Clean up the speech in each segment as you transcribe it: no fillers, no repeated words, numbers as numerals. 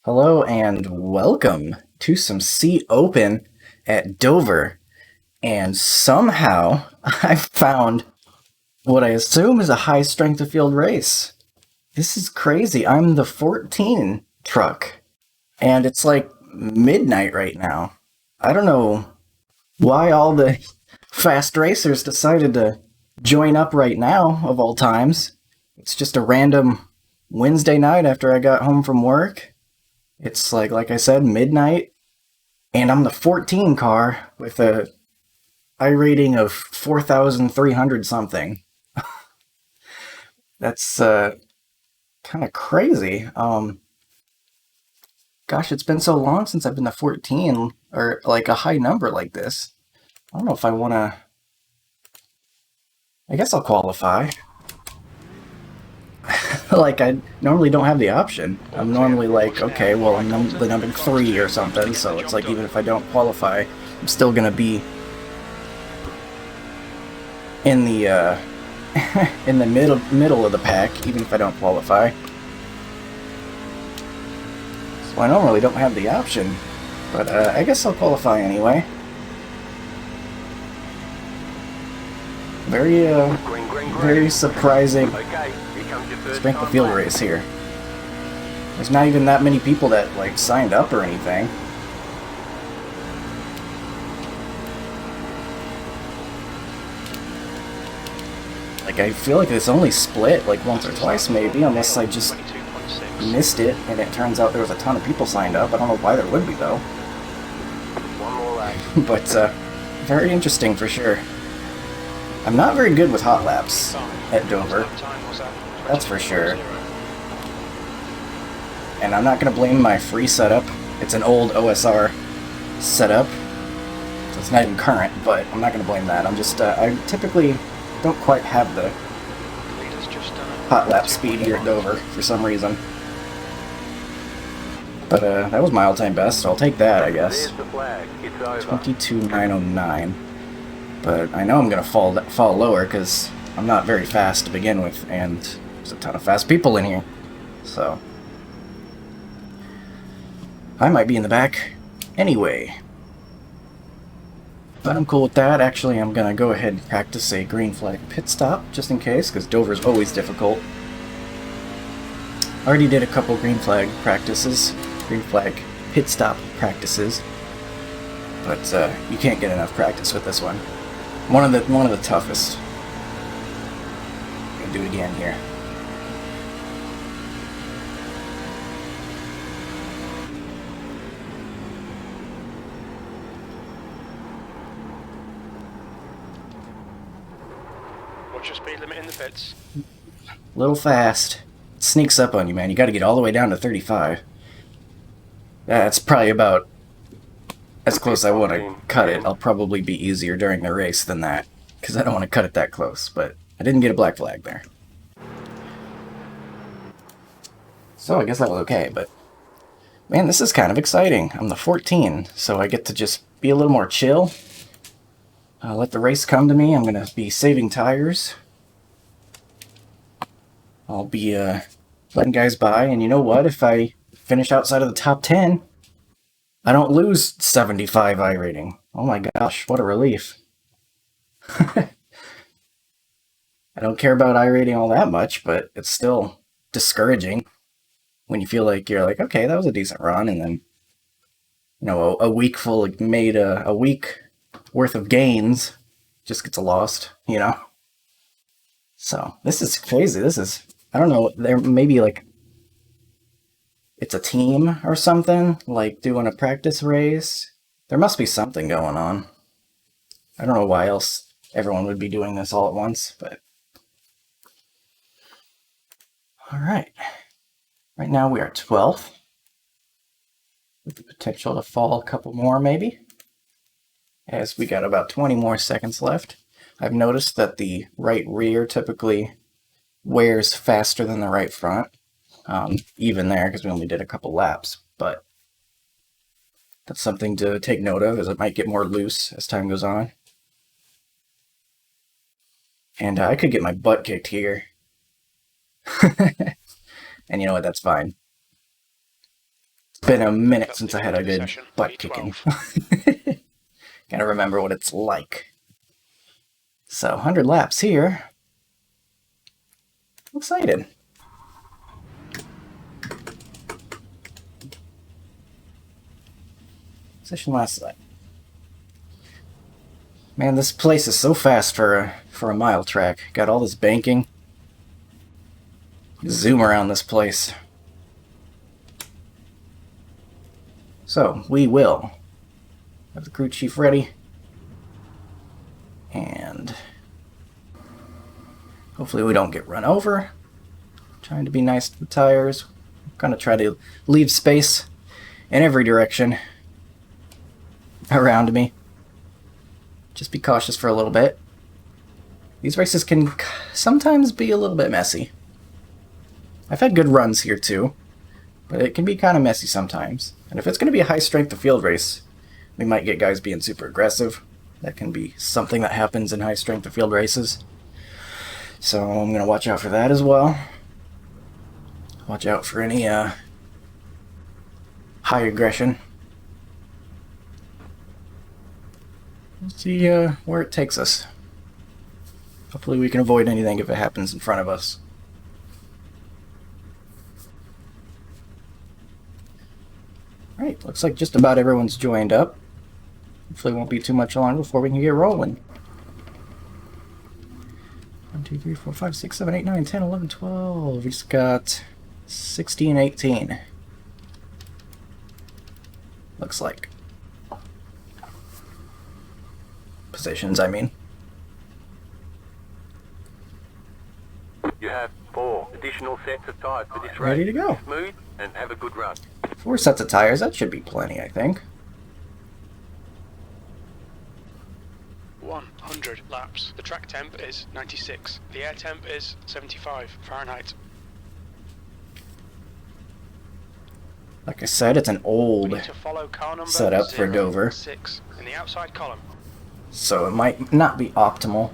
Hello and welcome to some Sea Open at Dover. And somehow I found what I assume is a high strength of field race. This is crazy. I'm the 14 truck and it's like midnight right now. I don't know why all the fast racers decided to join up right now, of all times. It's just a random Wednesday night after I got home from work. It's like I said, midnight, and I'm the 14 car with a iRating of 4,300 something. That's kind of crazy. Gosh, it's been so long since I've been the 14, or like a high number like this. I don't know if I want to. I guess I'll qualify. Like, I normally don't have the option. I'm normally like, okay, well, I'm the number 3 or something, so it's like even if I don't qualify, I'm still gonna be in the in the middle of the pack, even if I don't qualify. So I normally don't have the option, but I guess I'll qualify anyway. Very surprising strength of field race here. There's not even that many people that like signed up or anything. Like, I feel like it's only split like once or twice maybe, unless I just missed it and it turns out there was a ton of people signed up. I don't know why there would be though. But very interesting for sure. I'm not very good with hot laps at Dover, that's for sure. And I'm not going to blame my free setup. It's an old OSR setup, so it's not even current, but I'm not going to blame that. I'm just, I typically don't quite have the hot lap speed here at Dover for some reason. But that was my all-time best, so I'll take that, I guess. 22.909. But I know I'm going to fall lower because I'm not very fast to begin with, and there's a ton of fast people in here. So I might be in the back anyway. But I'm cool with that. Actually, I'm going to go ahead and practice a green flag pit stop, just in case, because Dover's always difficult. I already did a couple green flag practices, green flag pit stop practices, but you can't get enough practice with this one. One of the toughest. I'm gonna do it again here. What's your speed limit in the pits? A little fast. It sneaks up on you, man. You got to get all the way down to 35. That's probably about as close as I want to cut it. I'll probably be easier during the race than that, because I don't want to cut it that close, but I didn't get a black flag there. So I guess that was okay, but man, this is kind of exciting. I'm the 14, so I get to just be a little more chill. Let the race come to me. I'm going to be saving tires. I'll be letting guys by, and you know what? If I finish outside of the top 10, I don't lose 75 iRating. Oh my gosh, what a relief. I don't care about iRating all that much, but it's still discouraging when you feel like you're like, okay, that was a decent run, and then, you know, a week full made a week worth of gains just gets lost, you know? So, this is crazy. This is, I don't know, there maybe like it's a team or something, like doing a practice race. There must be something going on. I don't know why else everyone would be doing this all at once, but... Alright. Right now we are 12th, with the potential to fall a couple more maybe, as we got about 20 more seconds left. I've noticed that the right rear typically wears faster than the right front, even there, because we only did a couple laps, but that's something to take note of, as it might get more loose as time goes on. And I could get my butt kicked here. And you know what, that's fine. Been a minute That's since the I had end a of the good session. butt kicking. P12. Gotta remember what it's like. So, 100 laps here. I'm excited. Session last night. Man, this place is so fast for a mile track. Got all this banking. Zoom around this place. So, we will have the crew chief ready. And hopefully we don't get run over. Trying to be nice to the tires. Gonna try to leave space in every direction around me. Just be cautious for a little bit. These races can sometimes be a little bit messy. I've had good runs here too, but it can be kind of messy sometimes. And if it's going to be a high strength of field race, we might get guys being super aggressive. That can be something that happens in high strength of field races. So I'm going to watch out for that as well. Watch out for any high aggression. Let's see where it takes us. Hopefully we can avoid anything if it happens in front of us. Alright, looks like just about everyone's joined up. Hopefully it won't be too much longer before we can get rolling. 1, 2, 3, 4, 5, 6, 7, 8, 9, 10, 11, 12. We just got 16, 18. Looks like. Positions, I mean. You have 4 additional sets of tires for this race. Ready to go. Smooth and have a good run. 4 sets of tires, that should be plenty, I think. 100 laps. The track temp is 96. The air temp is 75 Fahrenheit. Like I said, it's an We old need to follow car number setup for Dover, 06 in the outside column. so it might not be optimal.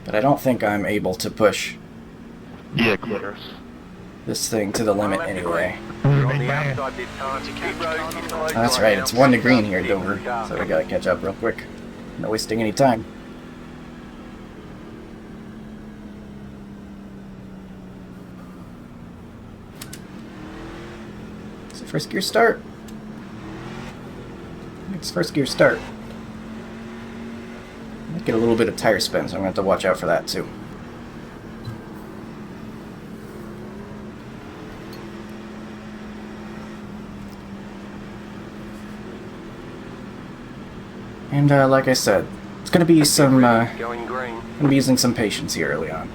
But I don't think I'm able to push Yeah, clears. this thing to the limit anyway. You're on the outside this time. Pit road is closed That's right, it's 1 to green here, Dover, so we gotta catch up real quick. No wasting any time. So first gear start. It's first gear start. Might get a little bit of tire spin, so I'm gonna have to watch out for that too. And like I said, it's gonna be some going green. gonna be using some patience here early on.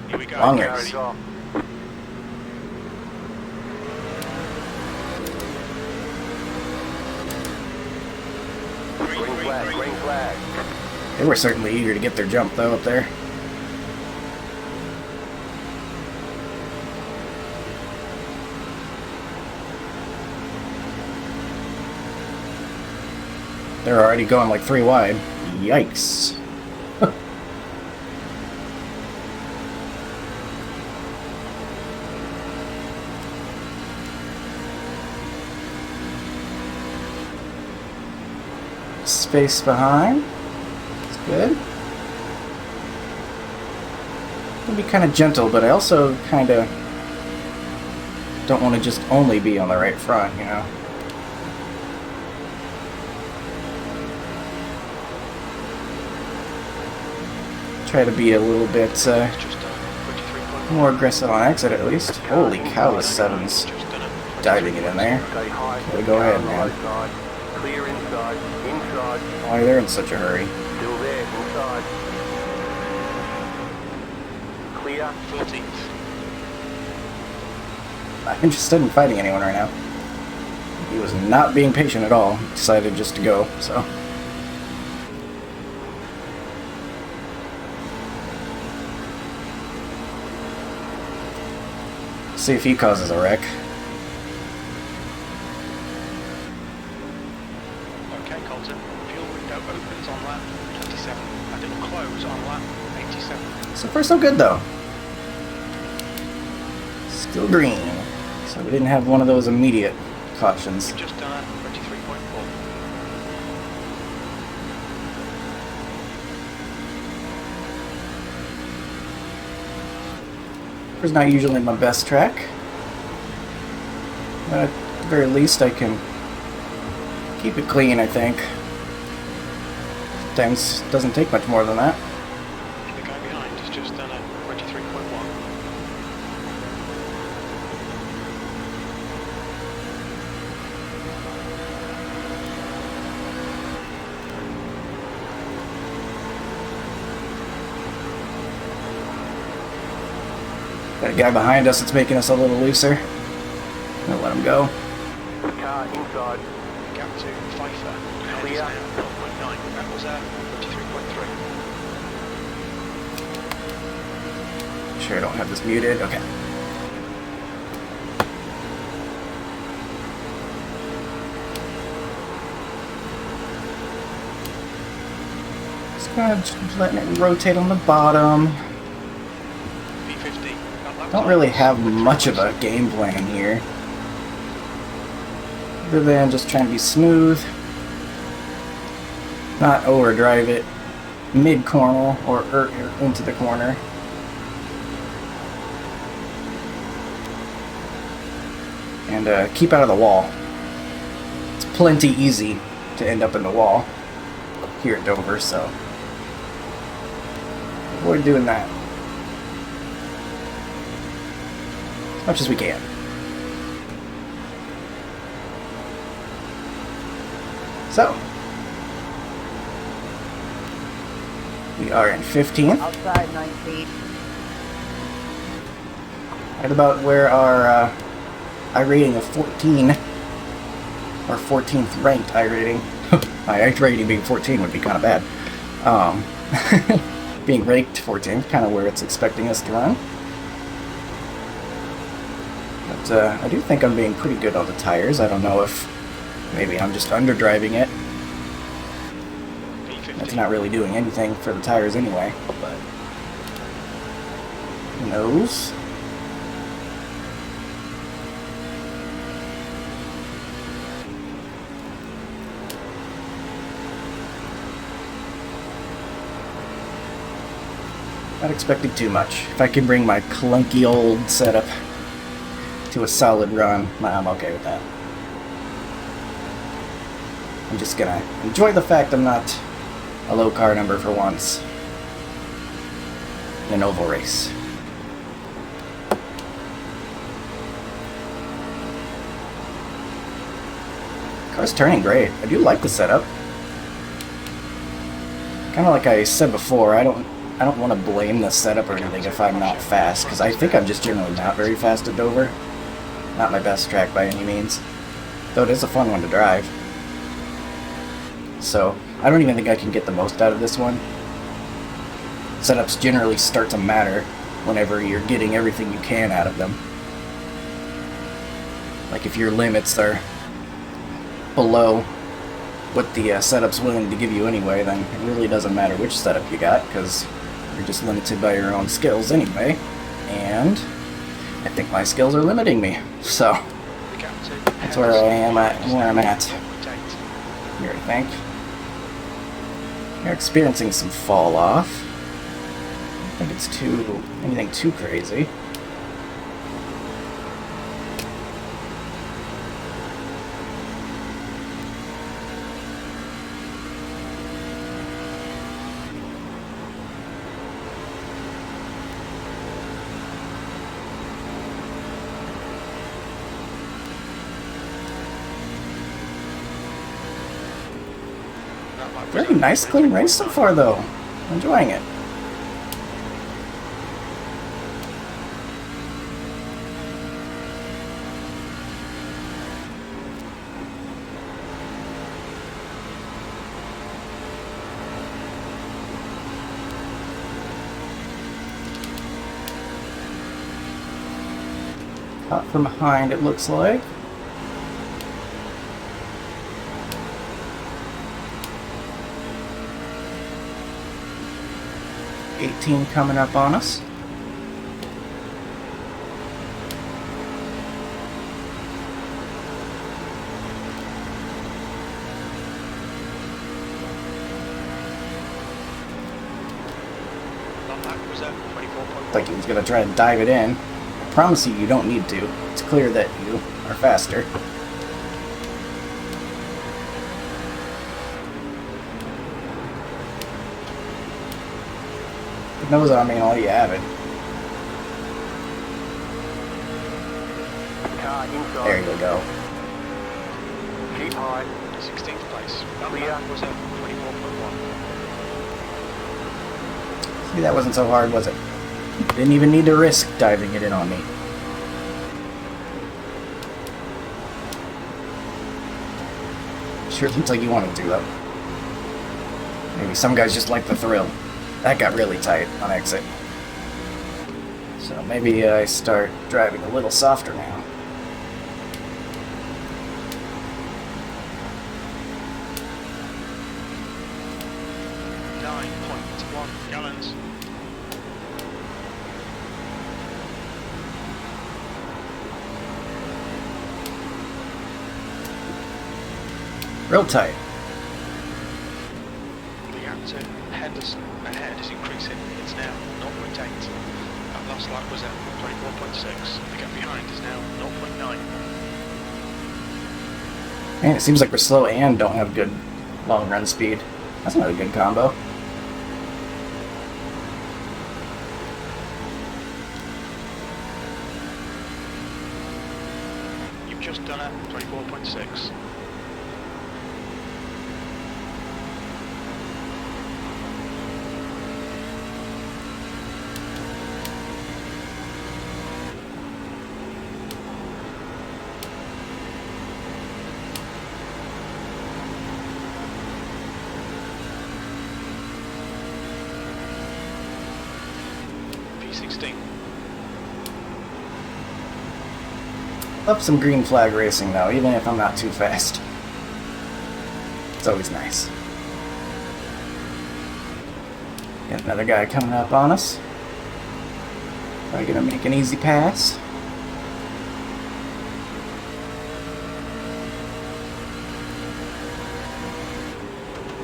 Here we go. Long Get race. ready. Off. Green flag, green flag. They were certainly eager to get their jump though up there. They're already going like 3 wide. Yikes. Space behind. That's good. Gonna be kind of gentle, but I also kind of don't want to just only be on the right front, you know. Try to be a little bit Just 23.1. more aggressive on exit at least. Holy cow, the 7's Just done a diving it in there. Stay high. Okay, go ahead, Car on man. the high side. Clear inside. Inside. Why they're in such a hurry? Still there. Inside. Clear. 14th. Not interested in fighting anyone right now. He was not being patient at all. Decided just to go, so. See if he causes a wreck. Okay, Colton. Fuel window opens on lap 27 and it will close on lap 87. So far so good though. Still green. So we didn't have one of those immediate cautions. We've just done 23.4. It's not usually my best track. But at the very least I can keep it clean, I think. Sometimes it doesn't take much more than that. The guy behind has just done a 23.1. Got a guy behind us that's making us a little looser. Gonna let him go. Car inside. Gap to Pfeiffer. Clear. Now 0.9. That was 23.3. Sure I don't have this muted. Okay. Just kind of letting it rotate on the bottom. P50. Don't really have much of a game plan here. Other than just trying to be smooth. Not overdrive it mid-corner or into the corner. And keep out of the wall. It's plenty easy to end up in the wall here at Dover, so avoid doing that as much as we can. So we are in 15th. Outside 9 feet. Right about where our iRating of 14, or 14th ranked iRating. My iRating being 14 would be kind of bad. Being ranked 14th, kind of where it's expecting us to run. But I do think I'm being pretty good on the tires. I don't know if maybe I'm just underdriving it. That's not really doing anything for the tires anyway, but who knows? Not expecting too much. If I can bring my clunky old setup to a solid run, I'm okay with that. I'm just gonna enjoy the fact I'm not a low car number for once in an oval race. Car's turning great. I do like the setup. Kind of like I said before, I don't want to blame the setup or anything if I'm not fast, because I think I'm just generally not very fast at Dover. Not my best track by any means, though it is a fun one to drive. So I don't even think I can get the most out of this one. Setups generally start to matter whenever you're getting everything you can out of them. Like if your limits are below what the setup's willing to give you anyway, then it really doesn't matter which setup you got, because you're just limited by your own skills anyway. And I think my skills are limiting me, so that's where I am at, where I'm at here, I think. You're experiencing some fall off. I don't think it's anything too crazy. Very nice, clean race so far, though. I'm enjoying it. Caught from behind, it looks like. Coming up on us. Lap was at 24.1. Like he was gonna try to dive it in. I promise you, you don't need to. It's clear that you are faster. Put nose on me while you have it. Car inside. There you go. Keep high. 16th place. That Clear. lap was at 24.1. See, that wasn't so hard, was it? Didn't even need to risk diving it in on me. Sure looks like you wanted to, though. Maybe some guys just like the thrill. That got really tight on exit. So maybe I start driving a little softer now. 9.1 gallons. Real tight. The gap to Henderson ahead is increasing. It's now 0.8. That last lap was at 24.6. The gap behind is now 0.9. Man, it seems like we're slow and don't have good long run speed. That's not a good combo. You've just done at 24.6. P16. Love some green flag racing though, even if I'm not too fast. It's always nice. Got another guy coming up on us. Probably gonna make an easy pass.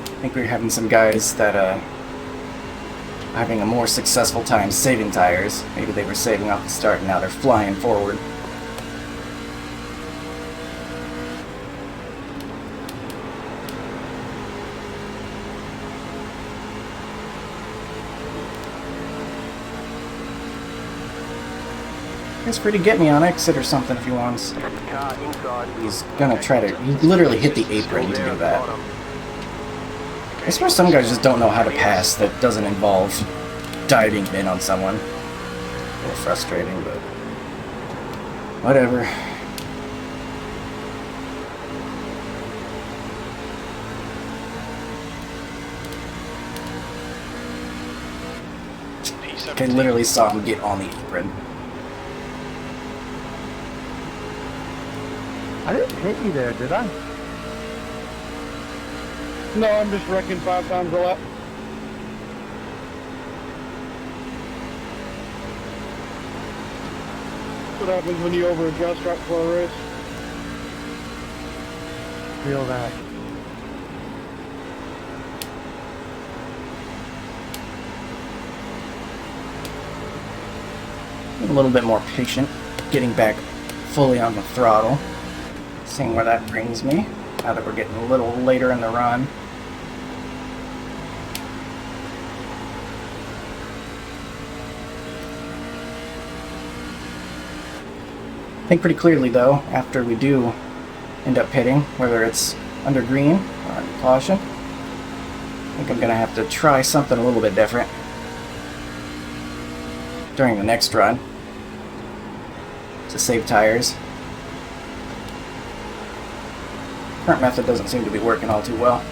I think we're having some guys that are having a more successful time saving tires. Maybe they were saving off the start and now they're flying forward. He's free to get me on exit or something if he wants. Car inside. He's gonna try to. He literally hit the apron to do that. I swear some guys just don't know how to pass that doesn't involve diving in on someone. A little frustrating, but whatever. I P17. literally saw him get on the apron. I didn't hit you there, did I? No, I'm just wrecking 5 times a lap. What happens when you over-adjust right before a race? Feel that. A little bit more patient, getting back fully on the throttle. Seeing where that brings me, now that we're getting a little later in the run. I think pretty clearly though, after we do end up pitting, whether it's under green or under caution, I think I'm gonna have to try something a little bit different during the next run to save tires. Current method doesn't seem to be working all too well.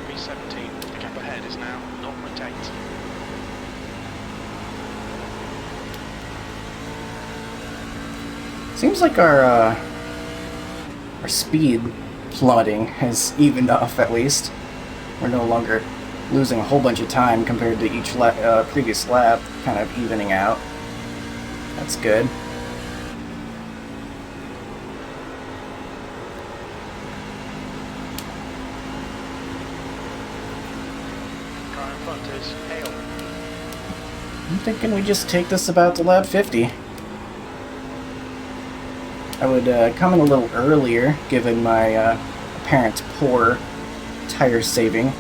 P17. The gap ahead is now 0.8. Seems like our speed plummeting has evened off at least. We're no longer losing a whole bunch of time compared to each previous lap, kind of evening out. That's good. heights, hail. I'm thinking we just take this about to lap 50. I would come in a little earlier, given my apparent poor tire saving.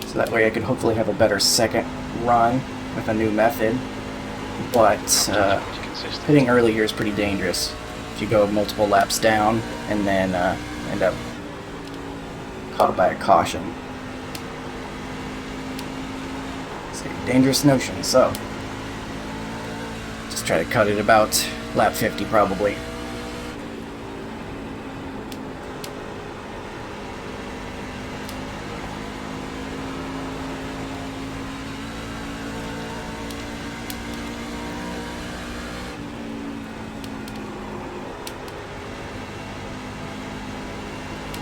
So that way I could hopefully have a better second run with a new method. But hitting early here is pretty dangerous. If you go multiple laps down and then end up caught by a caution. It's a dangerous notion, so just try to cut it about lap 50 probably.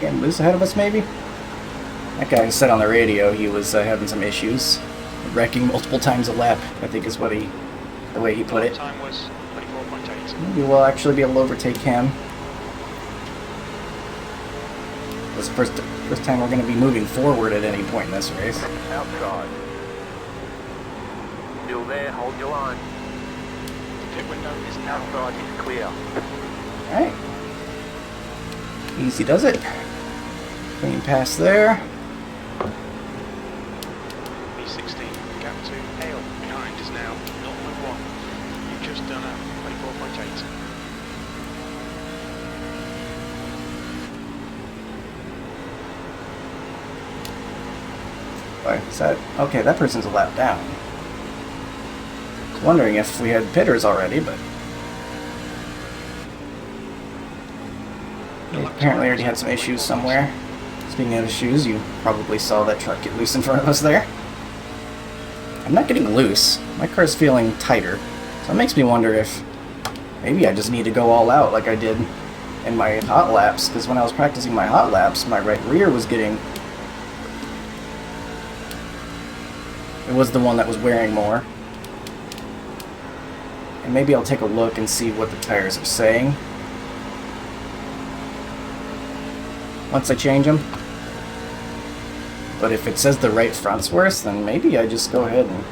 Getting loose ahead of us, maybe? That guy said on the radio he was having some issues. Wrecking multiple times a lap, I think is what the way he put it. Time was 24.8. Maybe we'll actually be able to overtake him. This is the first time we're going to be moving forward at any point in this race. Outside. Still there, hold your line. The pit window is now Outside is clear. Alright. Easy does it. Clean pass there. B16, gap to hail. Behind is now 0.1. You've just done a 24.8. Why is that? Okay, that person's a lap down. I was wondering if we had pitters already, but they apparently already had some issues somewhere. Speaking of issues, you probably saw that truck get loose in front of us there. I'm not getting loose. My car's feeling tighter. So it makes me wonder if maybe I just need to go all out like I did in my hot laps, because when I was practicing my hot laps, my right rear was getting... It was the one that was wearing more. And maybe I'll take a look and see what the tires are saying once I change them. But if it says the right front's worse, then maybe I just go ahead and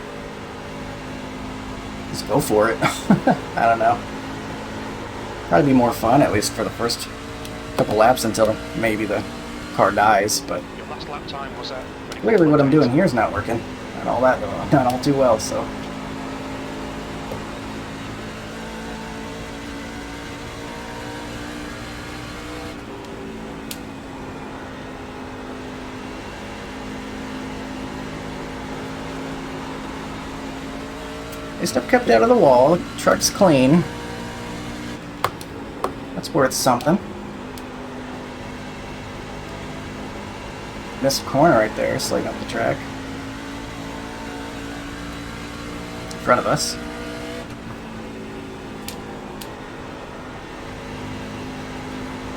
just go for it. I don't know. Probably be more fun, at least for the first couple laps until maybe the car dies, but Your last lap time was at 24.8. clearly what I'm doing here is not working. And all that, not all too well, so. At least I've kept out of the wall. The truck's clean. That's worth something. Missed a corner right there, sliding up the track. In front of us.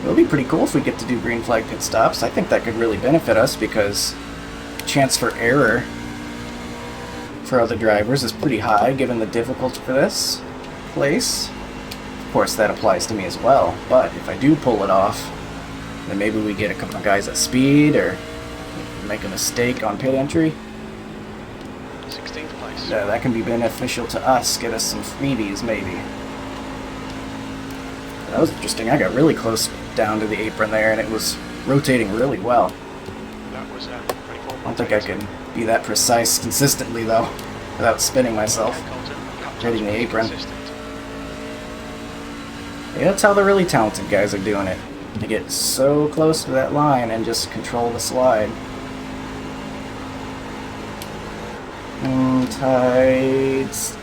It would be pretty cool if we get to do green flag pit stops. I think that could really benefit us because the chance for error for other drivers is pretty high given the difficulty for this place. Of course that applies to me as well, but if I do pull it off, then maybe we get a couple of guys at speed or make a mistake on pit entry. 16th place. That can be beneficial to us, get us some freebies maybe. That was interesting. I got really close down to the apron there and it was rotating really well. That was 24.8. I don't think I can be that precise consistently though, without spinning myself. Hitting the apron. Yeah, that's how the really talented guys are doing it. They get so close to that line and just control the slide. Tides.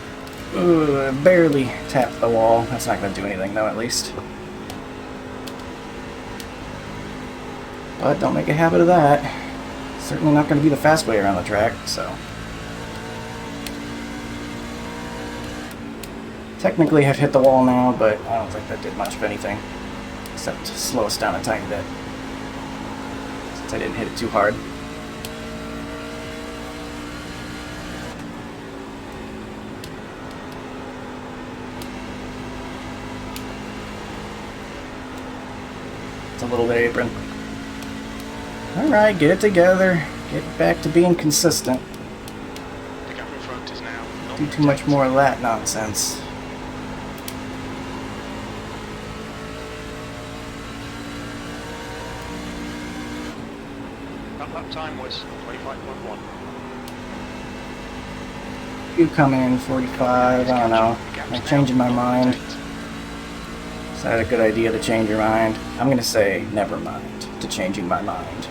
Ooh, barely tapped the wall. That's not going to do anything though, at least. But don't make a habit of that. Certainly not going to be the fast way around the track, so. Technically I've hit the wall now, but I don't think that did much of anything. Except to slow us down a tiny bit. Since I didn't hit it too hard. It's a little bit apron. Alright, get it together. Get back to being consistent. The gap in front is now not Do too much more of that nonsense. That lap time was 25.1. You come in 45, I don't know. The gap's I'm now changing my mind. 0.8. Is that a good idea to change your mind? I'm gonna say never mind to changing my mind.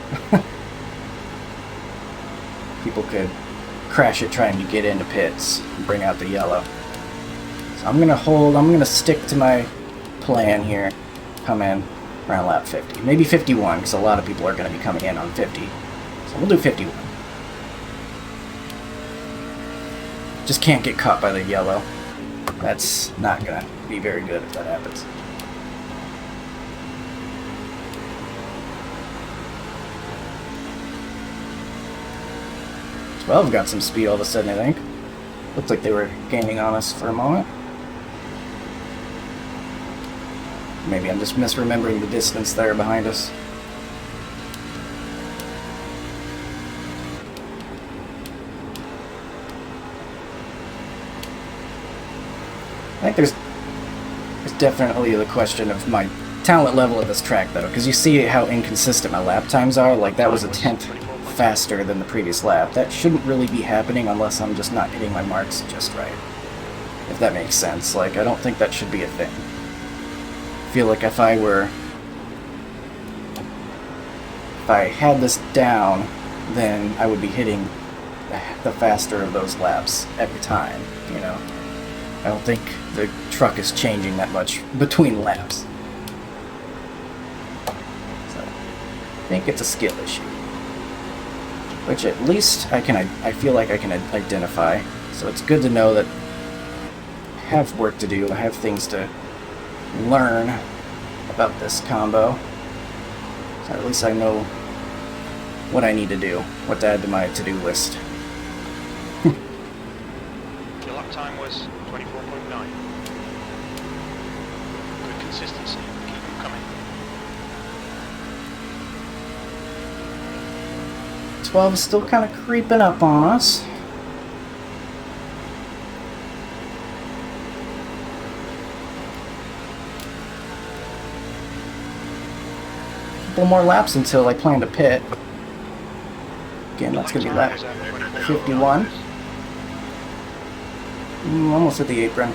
People could crash it trying to get into pits and bring out the yellow. So I'm gonna stick to my plan here. Come in around lap 50. Maybe 51, because a lot of people are gonna be coming in on 50. So we'll do 51. Just can't get caught by the yellow. That's not gonna be very good if that happens. Well, got some speed all of a sudden, I think. Looked like they were gaining on us for a moment. Maybe I'm just misremembering the distance there behind us. I think there's definitely the question of my talent level at this track, though, because you see how inconsistent my lap times are. Like, that was a tenth faster than the previous lap. That shouldn't really be happening unless I'm just not hitting my marks just right. If that makes sense. Like, I don't think that should be a thing. I feel like if I had this down, then I would be hitting the faster of those laps every time, you know? I don't think the truck is changing that much between laps. So, I think it's a skill issue. Which at least I feel like I can identify. So it's good to know that I have work to do. I have things to learn about this combo. So at least I know what I need to do, what to add to my to-do list. Your lap time was 24.9. Good consistency. Keep them coming. 12 is still kind of creeping up on us. Couple more laps until I plan to pit. Again, that's going to be lap 51. Almost at the apron.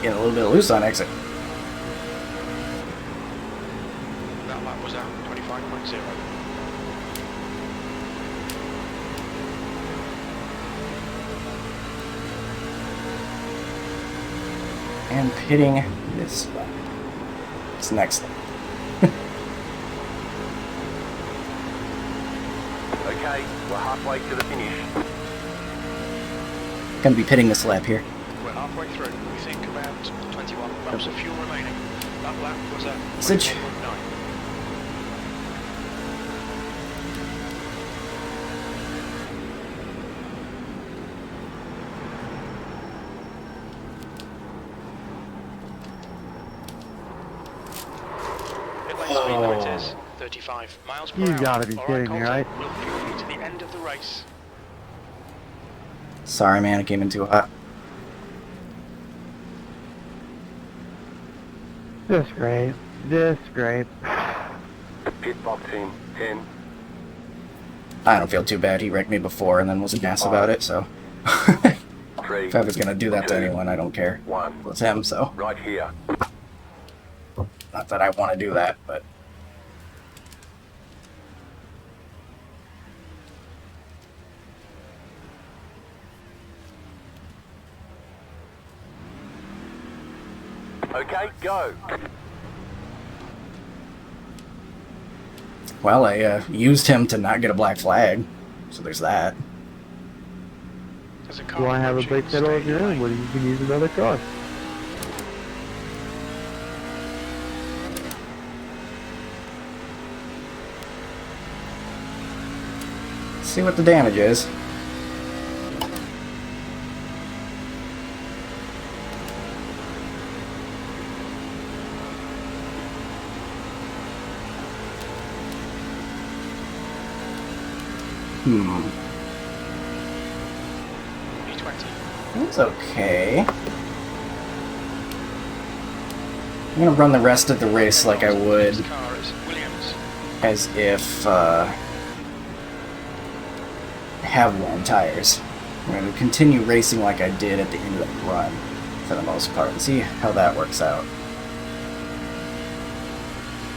Getting a little bit loose on exit. That lap was at 25.0. And pitting this lap. This next lap. Okay, we're halfway to the finish. Gonna be pitting this lap here. We're halfway through. We think about 21 laps of fuel remaining. That lap was at Message. 24.9. Pit lane speed limit is 35 miles per hour. You gotta be All kidding me, Colton, right? We'll fuel you to the end of the race. Sorry, man, it came in too hot. This great. This great. Pit box in 10. I don't feel too bad. He wrecked me before and then was an ass about it, so. 3. If I was gonna do that to anyone, I don't care. 1. It's him, so. Right here. Not that I want to do that, but. Okay, go. Well, I used him to not get a black flag, so there's that. There's a car Why have a approaching. brake pedal Stay of in your your own lane. when you can use another car? see what the damage is. E20. It's okay. I'm gonna run the rest of the race like I would Next car is Williams. as if have worn tires. I'm gonna continue racing like I did at the end of the run for the most part and see how that works out.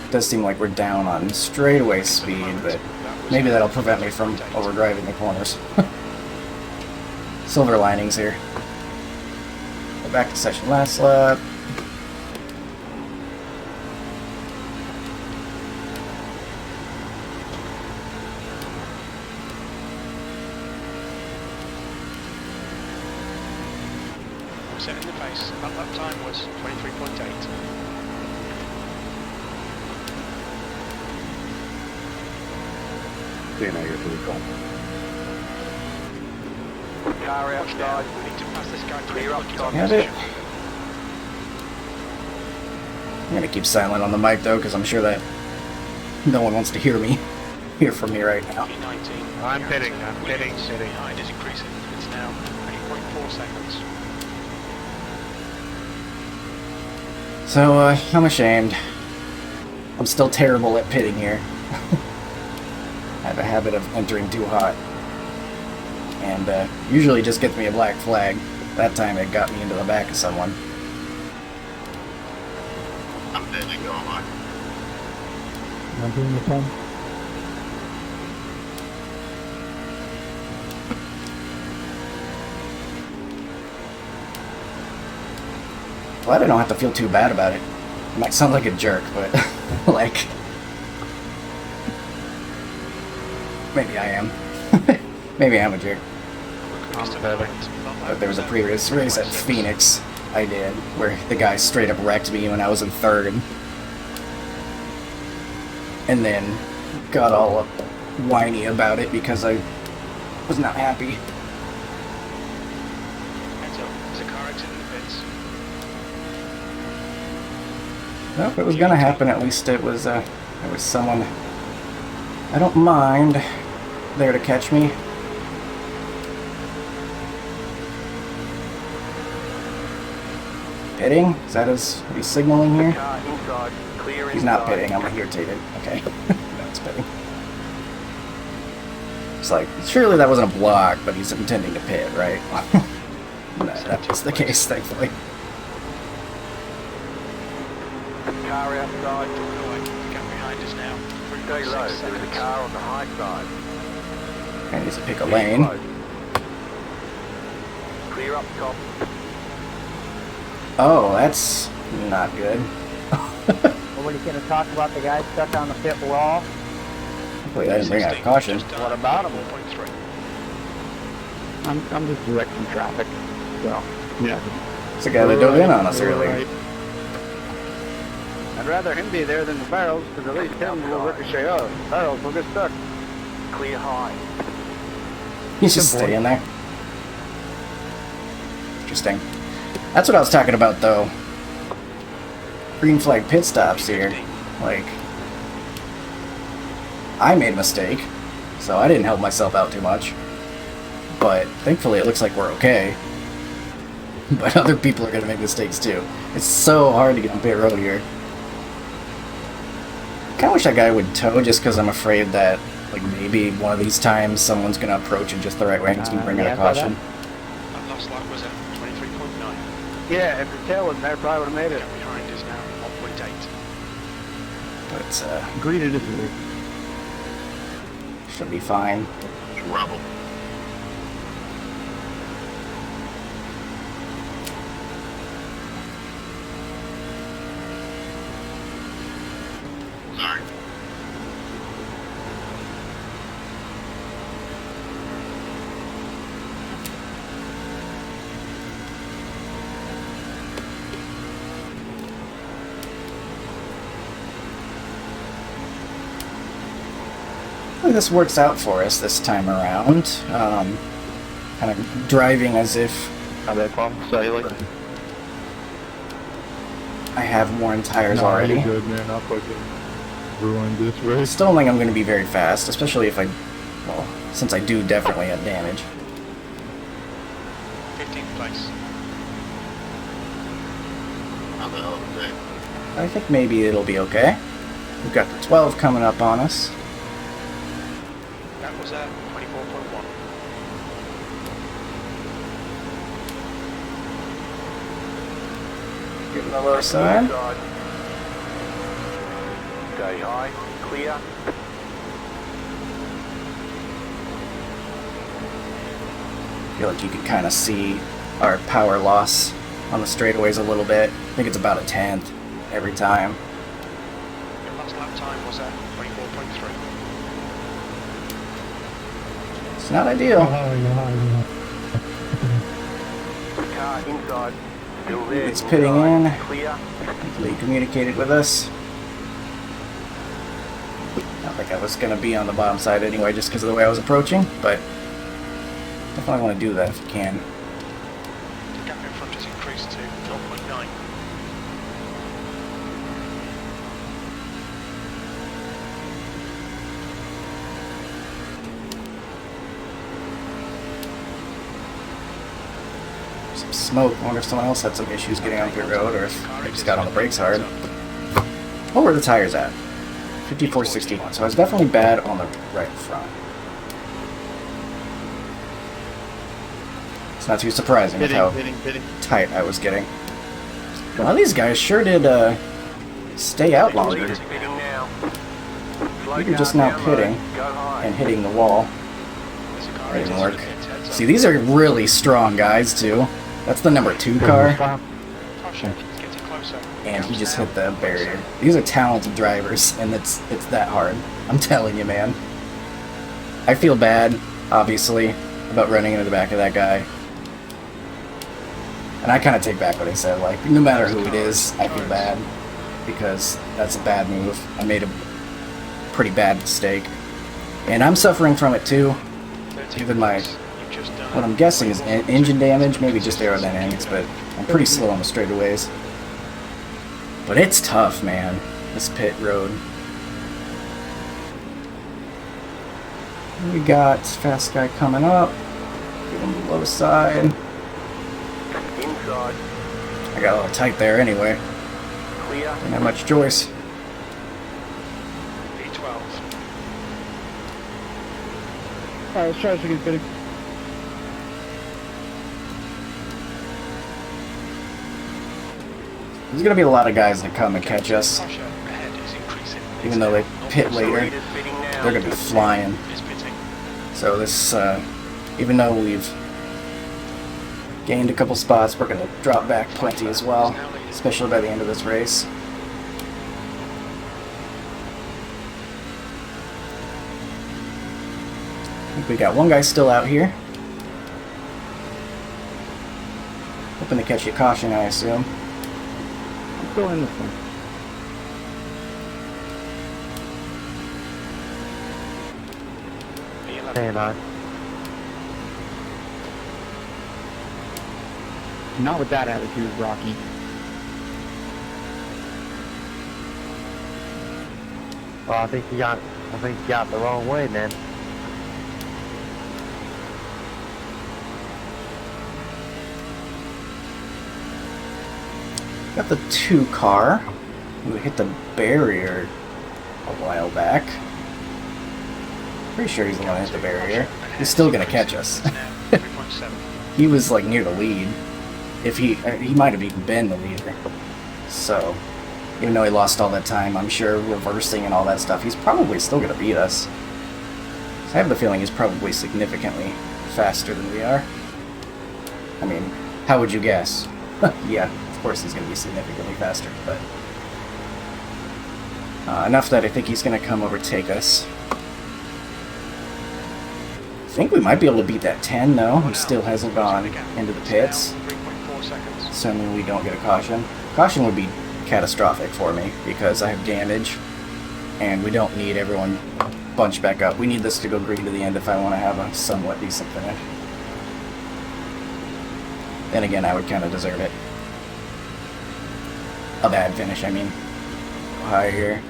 It does seem like we're down on straightaway speed, but maybe that'll prevent me from overdriving the corners. Silver linings here. Go back to session last lap. We're setting the pace. That time was 23.8. Car Watch now. outside. We need to pass this guy Clear up top. Have it. I'm gonna keep silent on the mic though, because I'm sure that no one wants to hear from me right now. E19. I'm pitting, I'm pitting, Williams pitting. behind is increasing. It's now 8.4 seconds. So, I'm ashamed. I'm still terrible at pitting here. I have a habit of entering too hot. And, usually just gets me a black flag. That time it got me into the back of someone. Glad I don't have to feel too bad about it. It might sound like a jerk, but, like... Maybe I am. Maybe I'm a jerk. But there was a previous race at Phoenix I did, where the guy straight up wrecked me when I was in third. And then got all whiny about it because I was not happy. Heads up. There's a car exiting the pits. Well, if it was gonna happen, at least it was someone I don't mind there to catch me. Pitting? Is that what he's signaling here? Car inside. Clear He's not inside. pitting, I'm irritated. Okay. No, it's pitting. It's like, surely that wasn't a block, but he's intending to pit, right? No, that was the case, thankfully. Car outside. The gap behind us now. Stay 3.6 low. There is a seconds. car on the high side. I need to pick a lane. Close. Clear up top. Oh, that's not good. Well, what are you going to talk about the guy stuck on the pit wall? Hopefully I didn't bring out 16, caution. just done What about him? 4.3. I'm just directing traffic. So, yeah. It's the guy that dove in on us earlier. I'd rather him be there than the barrels, because at least him will ricochet us. Barrels will get stuck. Clear high. He's just staying there. Interesting. That's what I was talking about, though. Green flag pit stops here. Like, I made a mistake, so I didn't help myself out too much. But thankfully, it looks like we're okay. But other people are gonna make mistakes too. It's so hard to get on pit road here. Kinda wish that guy would tow, just because I'm afraid that, like, maybe one of these times someone's gonna approach in just the right way and it's gonna bring out a caution. That last lap was at 23.9. Yeah, if the tail wasn't there, probably would have made The it. gap behind is now 1.8. But Agree to disagree. should be fine. Rubble. Sorry. hopefully this works out for us this time around. Kind of driving as if How that call? Sailing. I have worn tires No, already. you good, man. I fucking ruined this race. Still don't think I'm going to be very fast, especially if I, well, since I do definitely have damage. 15th place. I think maybe it'll be okay. We've got the 12 coming up on us. That was 24.1. Getting the low side. Inside. Stay high. Clear. I feel like you can kind of see our power loss on the straightaways a little bit. I think it's about a tenth every time. Your last lap time was 24.3. It's not ideal. Car inside. Still there. It's pitting in. Clear. Hopefully he communicated with us. Not like I was going to be on the bottom side anyway just because of the way I was approaching, but definitely want to do that if you can. The gap in front has increased to 0.9. Some smoke. I wonder if someone else had some issues getting on pit road or if they just got on the brakes hard. What were the tires at? 54.61, so I was definitely bad on the right front. It's not too surprising with how tight I was getting. A lot of these guys sure did stay out longer. Leaders pitting now. Slow You're down just now down pitting low. Go high. and hitting the wall. There's a car That didn't into work. the pits, heads up. See, these are really strong guys too. That's the number 2 car, Caution, it's getting closer. and he Counts just down. hit the barrier. These are talented drivers, and it's that hard. I'm telling you, man. I feel bad, obviously, about running into the back of that guy. And I kind of take back what I said. Like, no matter who it is, I feel bad because that's a bad move. I made a pretty bad mistake, and I'm suffering from it too. 13th Even my place. You've just done what I'm guessing is engine damage, maybe just aerodynamics, but I'm pretty slow on the straightaways. But it's tough, man, this pit road. We got fast guy coming up. Get him the low side. Inside. I got a little tight there anyway. Clear. Didn't have much choice. P12. Alright, let's try this again, pitting. There's gonna be a lot of guys that come and catch us, Pressure ahead is increasing. even though they pit later. Leaders pitting now. They're gonna be flying. Is pitting. So this, even though we've gained a couple spots, we're gonna drop back plenty as well, especially by the end of this race. I think we got one guy still out here. Hoping to catch you caution, I assume. I'm still in this one. P11. Not with that attitude, Rocky. Well, I think you got the wrong way, man. Got the 2 car, who hit the barrier a while back. Pretty sure he's the one that hit the barrier. He's still gonna catch us. It's now 3.7. He was like near the lead. If he might have even been the leader. So, even though he lost all that time, I'm sure reversing and all that stuff, he's probably still gonna beat us. So I have the feeling he's probably significantly faster than we are. I mean, how would you guess? Yeah, of course he's gonna be significantly faster, but enough that I think he's gonna come overtake us. I think we might be able to beat that 10 though. He still hasn't gone into the pits. 3.4 seconds. Assuming we don't get a caution. Caution would be catastrophic for me because I have damage and we don't need everyone bunch back up. We need this to go green to the end if I want to have a somewhat decent finish. Then again, I would kind of deserve it. A bad finish, I mean. Go higher here.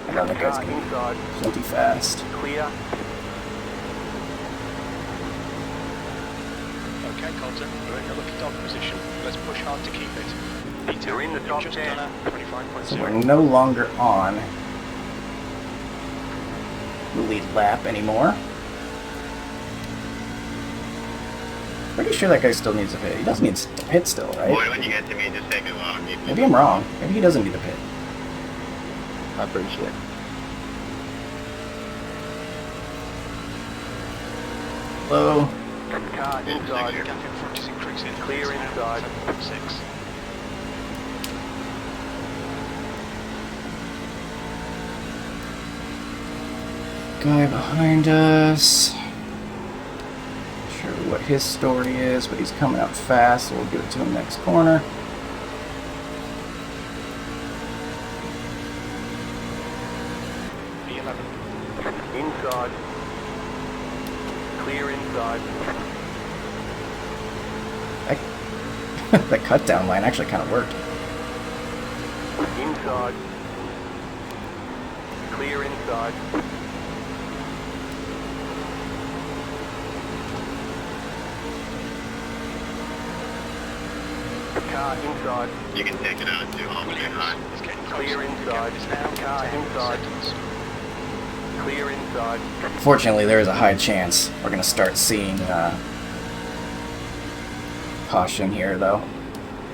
I know that guy's going inside. plenty fast. Clear. Okay, Colton, we're in the lucky dog position. Let's push hard to keep it. You're in the top just 10. done a 25.0. So we're no longer on the lead lap anymore. Pretty sure that guy still needs a pit. He doesn't need to pit still, right? Boy, when you get to me, just take it long. Maybe I'm wrong. Maybe he doesn't need a pit. I'm pretty sure. Hello. Car inside. The gap in front is increasing. Clear It's now inside. 7.6. Guy behind us. Not sure what his story is, but he's coming up fast, so we'll give it to him next corner. B11. Inside. Clear inside. The cut down line actually kind of worked. Inside. Clear inside. Car inside. You can take it out too. I'll be behind. It's getting Clear closer. The inside. gap is now Car 10 inside. seconds. Clear inside. Fortunately, there is a high chance we're going to start seeing caution here, though.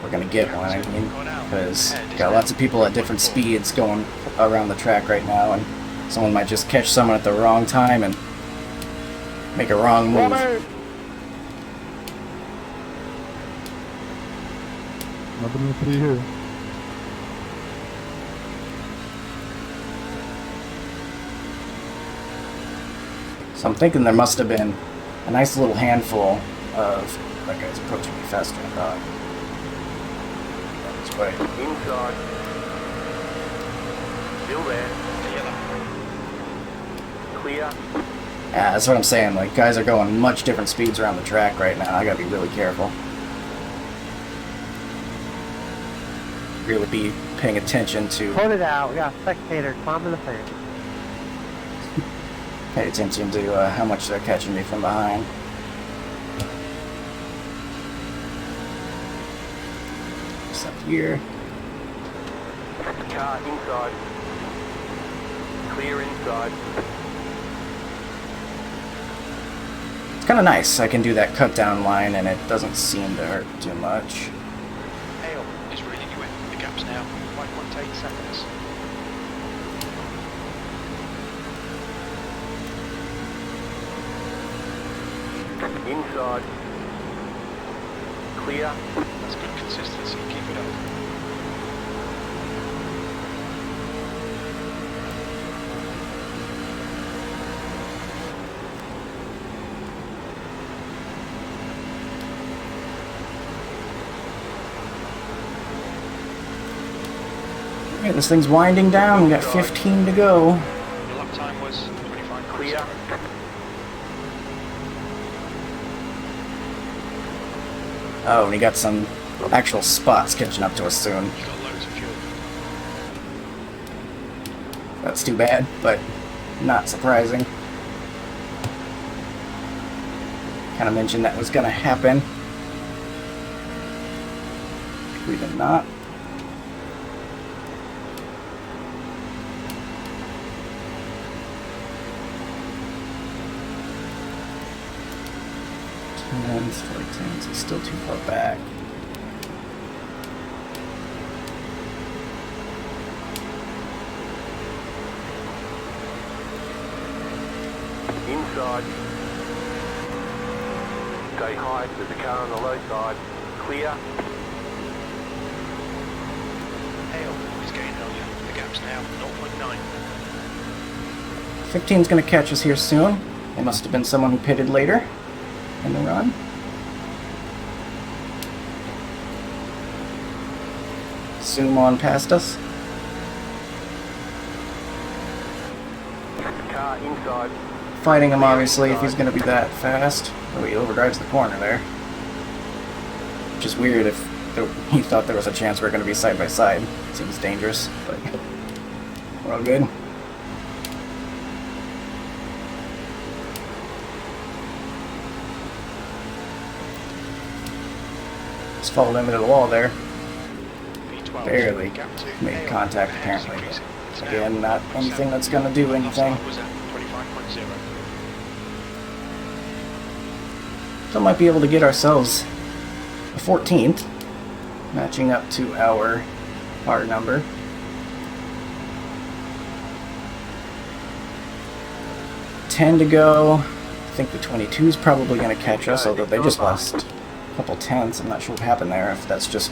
We're going to get one, I mean, because got lots of people at different speeds going around the track right now, and someone might just catch someone at the wrong time and make a wrong move. Nothing to see here. So I'm thinking there must have been a nice little handful of... That guy's approaching me faster than I thought. This way. Inside. Still there. Clear. Yeah, that's what I'm saying. Like, guys are going much different speeds around the track right now. I gotta be really careful. Really be paying attention to... Hold it out. We got a spectator climbing the fence. Pay attention to how much they're catching me from behind. Just up here. Car inside. Clear inside. It's kind of nice. I can do that cut down line and it doesn't seem to hurt too much. Hale is reeling you in. The gap's now 5.8 seconds. Inside. Clear. That's good consistency. Keep it up. Okay, this thing's winding down. We got 15 to go. Your lap time was 25. Clear. Oh, and we got some actual spots catching up to us soon. You got loads of fuel. That's too bad, but not surprising. Kind of mentioned that was gonna happen. We did not. Tens, 410s, he's still too far back. Inside. Stay high. There's a car on the low side. Clear. Hale is getting on you. The gap's now 0.9. 15's gonna catch us here soon. It must have been someone who pitted later in the run. Zoom on past us. inside. fighting him, obviously, if he's going to be that fast. Oh, he overdrives the corner there. Which is weird if he thought there was a chance we are going to be side by side. Seems dangerous, but we're all good. Just followed him into the wall there. V12, Barely gap to made Aon. contact, Ahead is apparently. increasing. It's now Again, not 0.7. anything that's going to do Last anything. lap was at 25.0. So might be able to get ourselves a 14th, matching up to our number. Ten to go. I think the 22 is probably going to catch us, although they just lost a couple tenths. I'm not sure what happened there, if that's just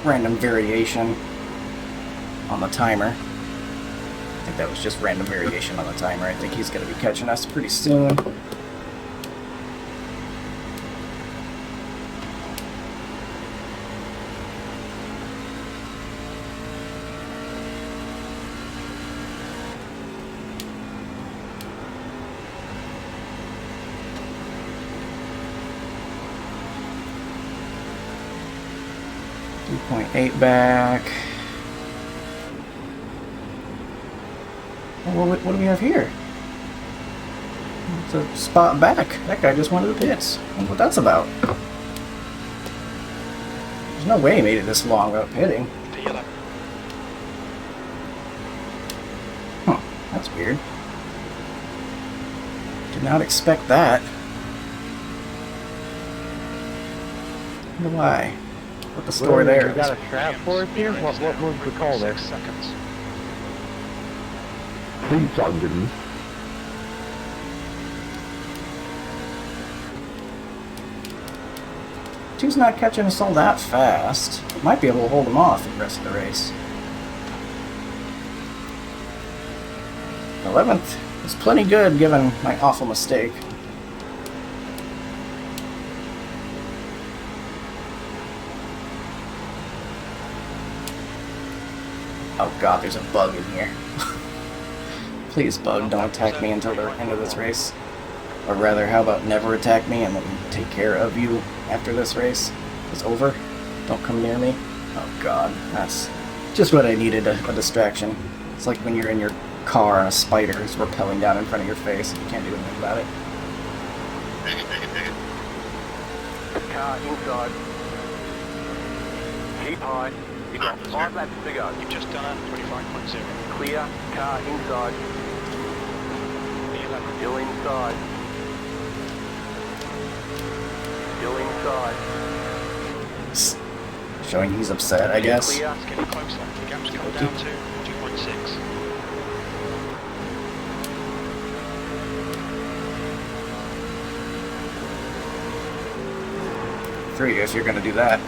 random variation on the timer. I think that was just random variation on the timer. I think he's going to be catching us pretty soon. .8 back. Oh, what do we have here? It's a spot back. That guy just went to the pits. I wonder what that's about. There's no way he made it this long without pitting. V11. Huh, that's weird. Did not expect that. Wonder why. What the story there We got a strap for us here? What was the call there? 6 seconds. Please, Ogden. Two's not catching us all that fast. Might be able to hold him off for the rest of the race. 11th is plenty good given my awful mistake. Oh god, there's a bug in here. Please, bug, don't attack me until the end of this race. Or rather, how about never attack me and let me take care of you after this race is over? Don't come near me. Oh god, that's just what I needed, a distraction. It's like when you're in your car and a spider is rappelling down in front of your face and you can't do anything about it. Take it. Car inside. Keep high. You've got 5 laps to go. You've just done a 25.0. Clear. Car inside. V11. Still inside. Still inside. Showing he's upset, I guess. Clear. It's getting closer. The gap's come down to 2.6. Three, if you're gonna do that.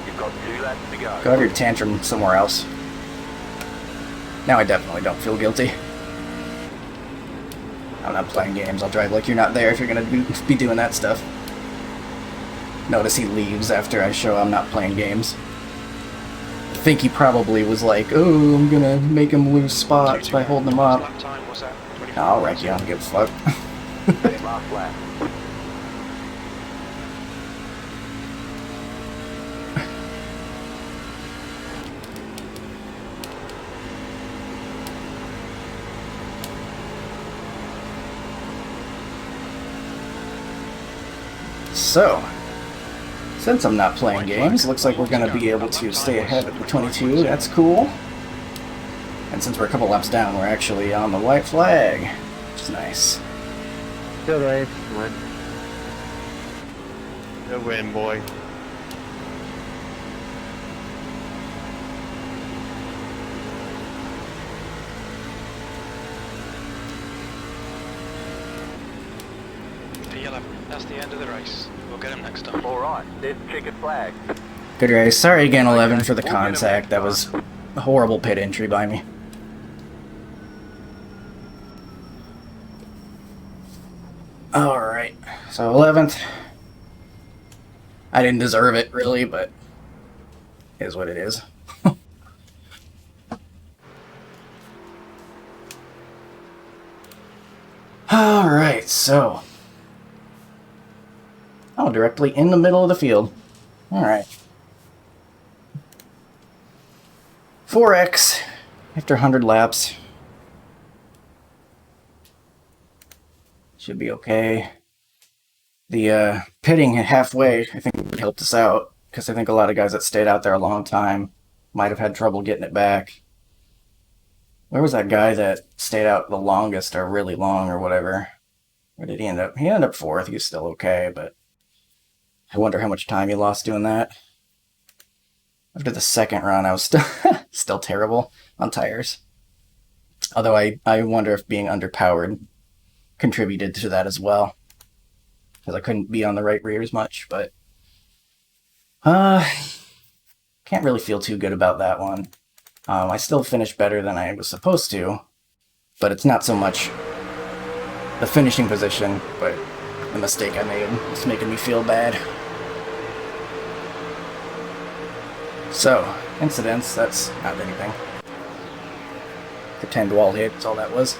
You've got 2 laps to go. Go have your tantrum somewhere else. Now I definitely don't feel guilty. I'm not playing games. I'll drive like you're not there if you're gonna be doing that stuff. Notice he leaves after I show I'm not playing games. I think he probably was like, oh, I'm gonna make him lose spots by holding him up. Lap time was at 25.0. I'll wreck you, I don't give a fuck. Last lap. So, since I'm not playing games, looks like we're going to be able to stay ahead of the 22. That's cool. And since we're a couple laps down, we're actually on the white flag, which is nice. Good race. Win. Good win, boy. V11. That's the end of the race. We'll get him next time. Alright, there's the checkered flag. Good race. Sorry again, 11, for the contact. That was a horrible pit entry by me. Alright, so 11th. I didn't deserve it, really, but it is what it is. Alright, so. Oh, directly in the middle of the field. Alright. 4x after 100 laps. Should be okay. The pitting halfway, I think, helped us out, because I think a lot of guys that stayed out there a long time might have had trouble getting it back. Where was that guy that stayed out the longest, or really long, or whatever? Where did he end up? He ended up 4th. He was still okay, but I wonder how much time he lost doing that. After the second run, I was still terrible on tires. Although I wonder if being underpowered contributed to that as well, because I couldn't be on the right rear as much, but can't really feel too good about that one. I still finished better than I was supposed to, but it's not so much the finishing position, but the mistake I made is making me feel bad. So, incidents, that's not anything. Pretend wall hit, that's all that was.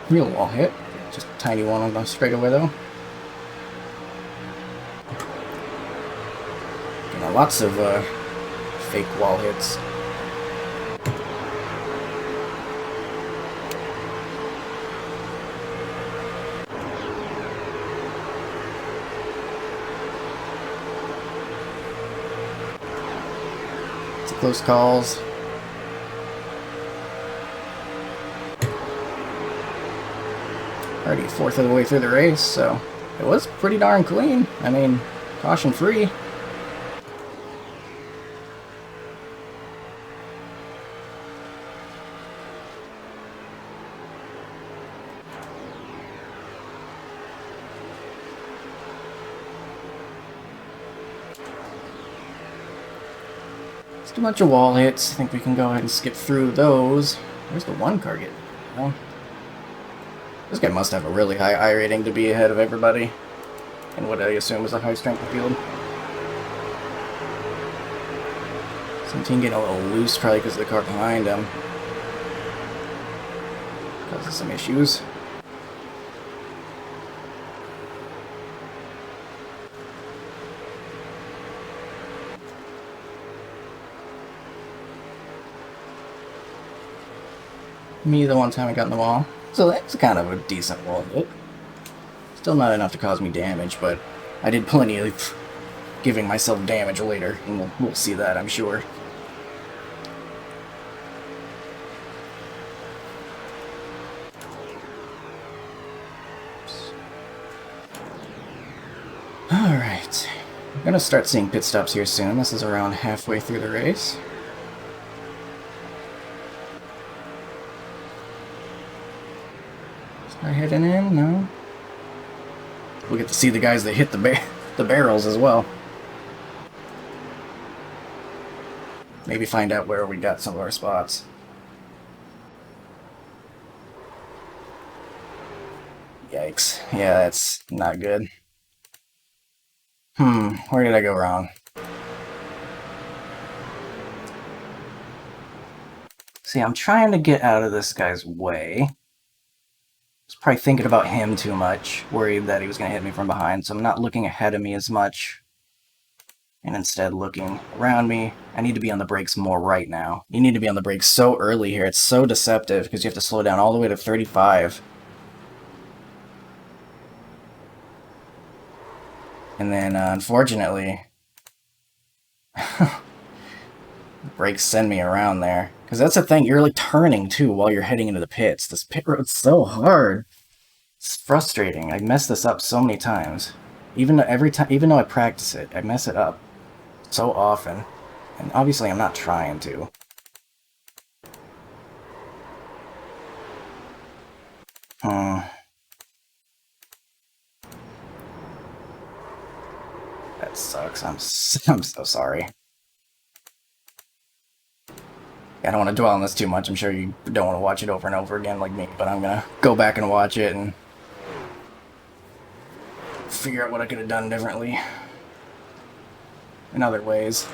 Real wall hit, just a tiny one on the straightaway though. You know, lots of fake wall hits. It's close calls. Already 4th of the way through the race, so it was pretty darn clean. I mean, caution free. Just a bunch of wall hits. I think we can go ahead and skip through those. Where's the one car getting? Well, this guy must have a really high I rating to be ahead of everybody in what I assume is a high strength field. 17 getting a little loose, probably because of the car behind him. Causes some issues. Me the one time I got in the wall. So that's kind of a decent wall hit. Still not enough to cause me damage, but I did plenty of giving myself damage later, and we'll see that, I'm sure. Alright. I'm gonna start seeing pit stops here soon. This is around halfway through the race. Am I heading in? No. We'll get to see the guys that hit the barrels as well. Maybe find out where we got some of our spots. Yikes. Yeah, that's not good. Where did I go wrong? See, I'm trying to get out of this guy's way. I was probably thinking about him too much, worried that he was going to hit me from behind, so I'm not looking ahead of me as much, and instead looking around me. I need to be on the brakes more right now. You need to be on the brakes so early here. It's so deceptive, because you have to slow down all the way to 35. And then, unfortunately, brakes send me around there. Because that's the thing, you're like turning too while you're heading into the pits. This pit road's so hard. It's frustrating. I mess this up so many times. Even though I practice it, I mess it up so often. And obviously I'm not trying to. That sucks. I'm so sorry. I don't want to dwell on this too much. I'm sure you don't want to watch it over and over again like me, but I'm gonna go back and watch it and figure out what I could have done differently in other ways.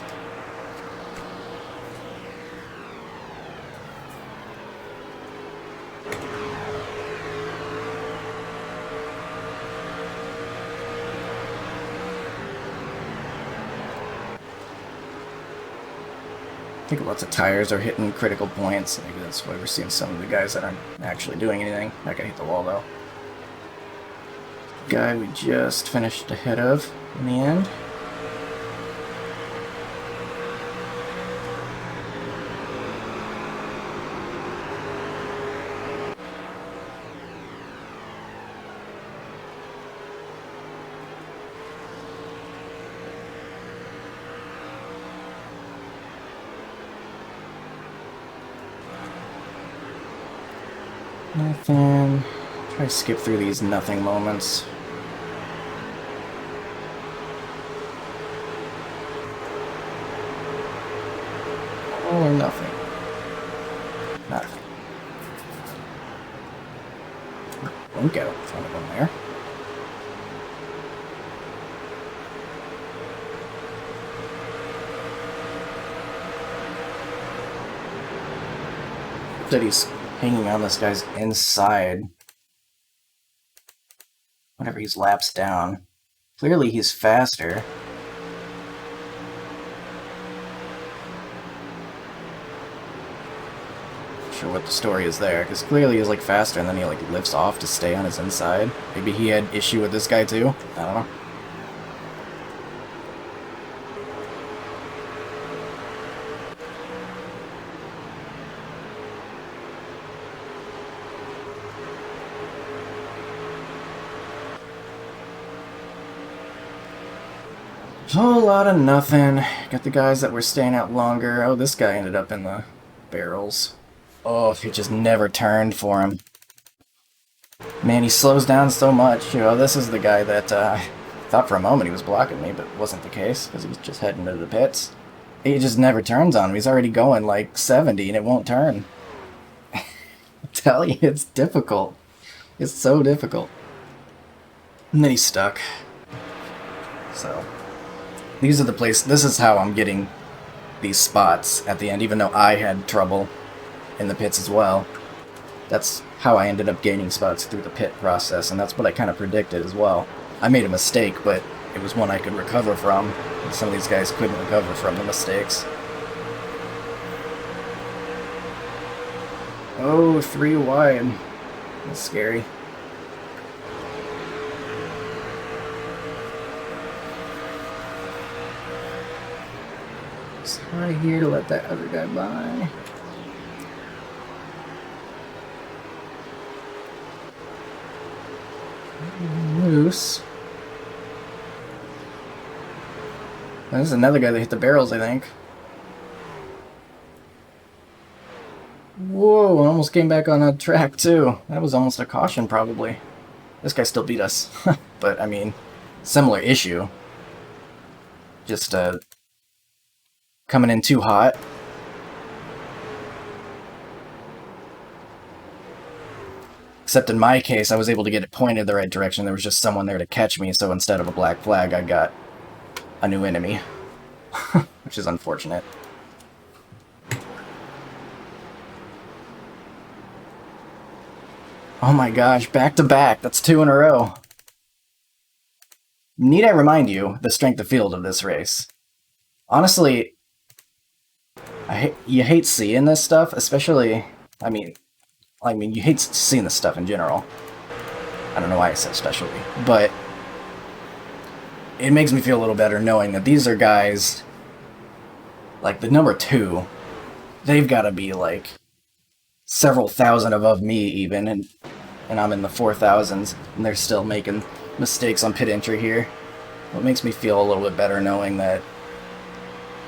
think lots of tires are hitting critical points. Maybe that's why we're seeing some of the guys that aren't actually doing anything. Not gonna hit the wall though. Guy we just finished ahead of in the end. Nothing. Try to skip through these nothing moments. All or nothing. Nothing. Don't get up in front of them there. That he's hanging on this guy's inside whenever he's laps down. Clearly he's faster. Not sure what the story is there, because clearly he's like faster and then he like lifts off to stay on his inside. Maybe he had issue with this guy too? I don't know. Whole lot of nothing. Got the guys that were staying out longer. Oh, this guy ended up in the barrels. Oh, he just never turned for him. Man, he slows down so much. You know, this is the guy that I thought for a moment he was blocking me, but it wasn't the case, because he was just heading to the pits. He just never turns on him. He's already going like 70 and it won't turn. I tell you, it's difficult. It's so difficult. And then he's stuck. So... these are the places, this is how I'm getting these spots at the end, even though I had trouble in the pits as well. That's how I ended up gaining spots through the pit process, and that's what I kind of predicted as well. I made a mistake, but it was one I could recover from. Some of these guys couldn't recover from the mistakes. Oh, 3 wide. That's scary. Right here to let that other guy by. Loose. There's another guy that hit the barrels, I think. Whoa, I almost came back on a track too. That was almost a caution probably. This guy still beat us. But I mean, similar issue. Just coming in too hot. Except in my case, I was able to get it pointed the right direction. There was just someone there to catch me, so instead of a black flag, I got a new enemy. Which is unfortunate. Oh my gosh, back to back. That's 2 in a row. Need I remind you the strength of field of this race? Honestly, you hate seeing this stuff, especially, I mean, you hate seeing this stuff in general. I don't know why I said especially, but it makes me feel a little better knowing that these are guys, like the number 2, they've got to be like several thousand above me even, and I'm in the 4,000s, and they're still making mistakes on pit entry here. It makes me feel a little bit better knowing that,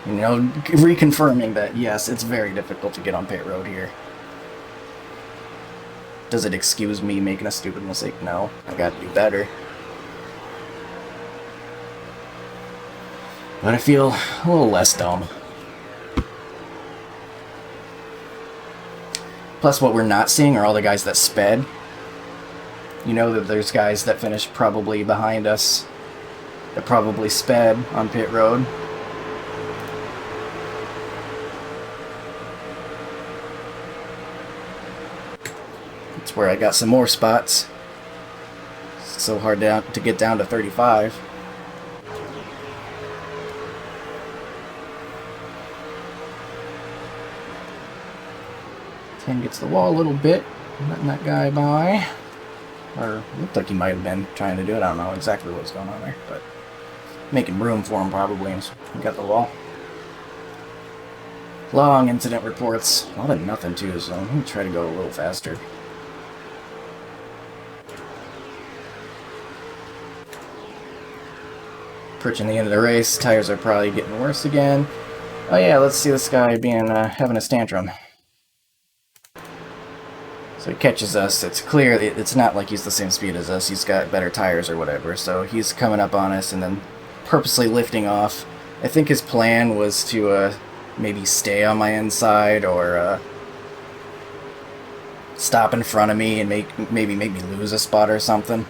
you know, reconfirming that, yes, it's very difficult to get on pit road here. Does it excuse me making a stupid mistake? No. I gotta do better. But I feel a little less dumb. Plus, what we're not seeing are all the guys that sped. You know that there's guys that finished probably behind us that probably sped on pit road. That's where I got some more spots. It's so hard to get down to 35. 10 gets the wall a little bit, letting that guy by. Or looked like he might have been trying to do it. I don't know exactly what was going on there, but making room for him probably, and he got the wall. Long incident reports. A lot of nothing too, so I'm gonna try to go a little faster. Approaching the end of the race, tires are probably getting worse again. Oh yeah, let's see this guy being having a tantrum. So he catches us. It's clear it's not like he's the same speed as us. He's got better tires or whatever. So he's coming up on us and then purposely lifting off. I think his plan was to maybe stay on my inside or stop in front of me and maybe make me lose a spot or something.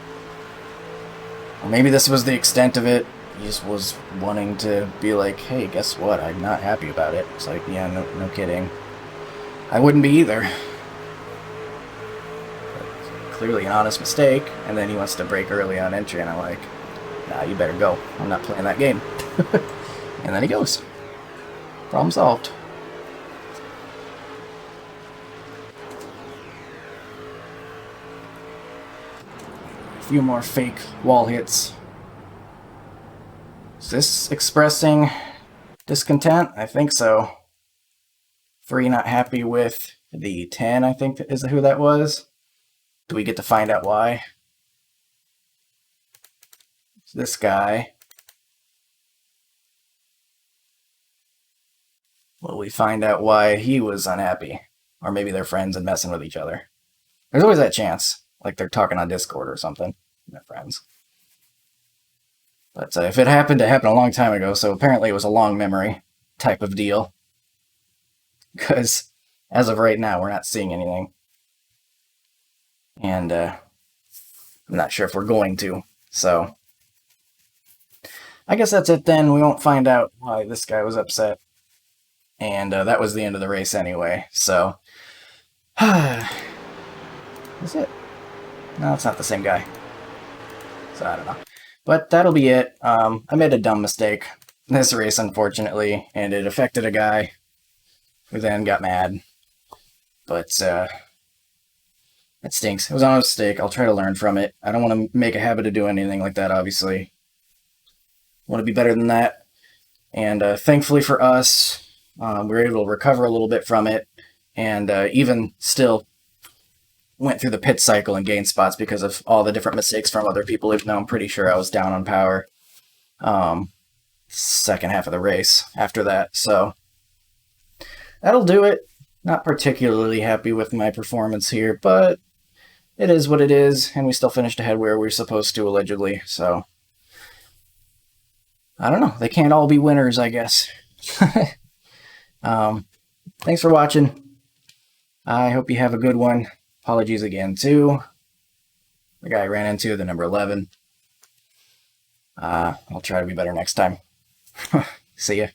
Or maybe this was the extent of it. He just was wanting to be like, hey, guess what? I'm not happy about it. It's like, yeah, no kidding. I wouldn't be either. Clearly an honest mistake, and then he wants to brake early on entry, and I'm like, nah, you better go. I'm not playing that game. And then he goes. Problem solved. A few more fake wall hits. Is this expressing discontent? I think so. 3 not happy with the 10, I think is who that was. Do we get to find out why? It's this guy. Will we find out why he was unhappy? Or maybe they're friends and messing with each other. There's always that chance. Like they're talking on Discord or something. They're friends. But if it happened, it happened a long time ago, so apparently it was a long memory type of deal. Because as of right now, we're not seeing anything. And I'm not sure if we're going to. So I guess that's it then. We won't find out why this guy was upset. And that was the end of the race anyway. So that's it. No, it's not the same guy. So I don't know. But that'll be it. I made a dumb mistake in this race, unfortunately, and it affected a guy who then got mad. But it stinks. It was a mistake. I'll try to learn from it. I don't want to make a habit of doing anything like that, obviously. I want to be better than that. And thankfully for us, we were able to recover a little bit from it. And even still went through the pit cycle and gained spots because of all the different mistakes from other people, even though I'm pretty sure I was down on power second half of the race after that. So that'll do it. Not particularly happy with my performance here, but it is what it is, and we still finished ahead where we were supposed to, allegedly, so I don't know. They can't all be winners, I guess. Thanks for watching. I hope you have a good one. Apologies again to the guy I ran into, the number 11. I'll try to be better next time. See ya.